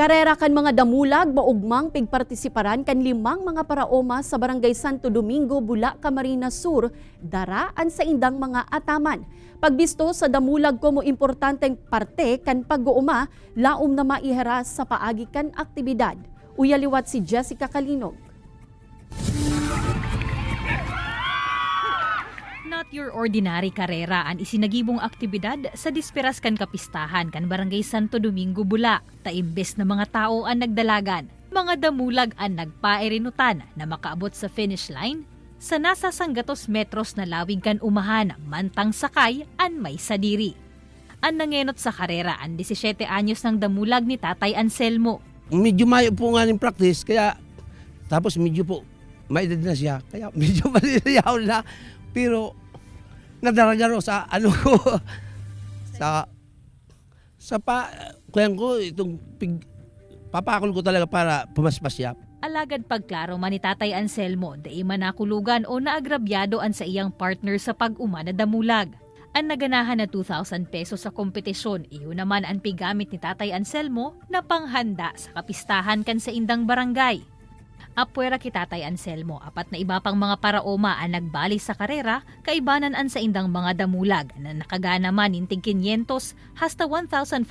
Karera kan mga damulag, maugmang pigpartisiparan kan 5 mga paraoma sa Barangay Santo Domingo, Bula, Camarines Sur, daraan sa indang mga ataman. Pagbisto sa damulag ko mo importanteng parte kan pag-uuma, laom na maiharas sa paagi kan aktibidad. Uyaliwat si Jessica Kalinog. Not your ordinary karera ang isinagibong aktibidad sa disperas kan kapistahan kan Barangay Santo Domingo, Bula. Taimbes na mga tao ang nagdalagan, mga damulag ang nagpaerinutan na makaabot sa finish line sa nasa 100 metros na lawig kan umahan mantang sakay an may sadiri. Ang nangenot sa karera ang 17 anyos ng damulag ni Tatay Anselmo. Medyo mayo po nga ng practice, kaya tapos medyo po maedad na siya, kaya medyo maliliyaw na. Pero nadaraga ro sa ano ko, kuyan ko itong papakol ko talaga para pumaspas siya. Alagad pagklaro man ni Tatay Anselmo, di man nakulugan o naagrabyado an sa iyang partner sa pag-uma na damulag. Ang naganahan na 2,000 pesos sa kompetisyon, iyon naman ang pigamit ni Tatay Anselmo na panghanda sa kapistahan kan sa indang barangay. Apwera ki Tatay Anselmo, apat na iba pang mga paraoma ang nagbali sa karera, kaibanan an sa indang mga damulag na nakagana man intig 500 hasta 1,500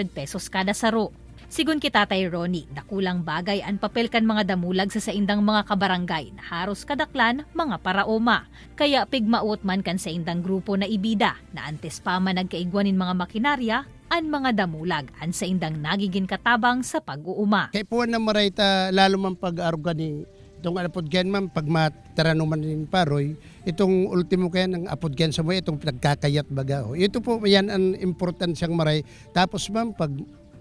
pesos kada saro. Sigun ki Tatay Ronnie, nakulang bagay ang papel kan mga damulag sa saindang mga kabarangay na haros kadaklan mga paraoma. Kaya pigmaot man kan sa indang grupo na ibida na antes pa man nagkaigwanin mga makinarya, ang mga damulag ang sa indang nagiging katabang sa pag-uuma. Kaya po na marayta lalo man pag-aruga ni itong apodgen man pag mataranuman din paroy, itong ultimo kaya ng apodgen sa mo itong pinagkakayat baga. Ito po yan ang importansyang maray. Tapos man pag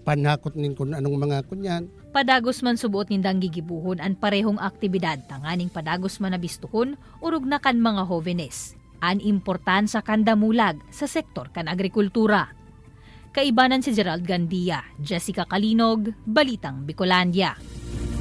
panakot nin kung anong mga kunyan. Padagos man subuot nindang gigibuhon ang parehong aktibidad, tanganing padagos man nabistuhon, urog na kan mga hovenes. An importansya kan damulag sa sektor kan agrikultura. Kaibanan si Gerald Gandia, Jessica Kalinog, Balitang Bicolandia.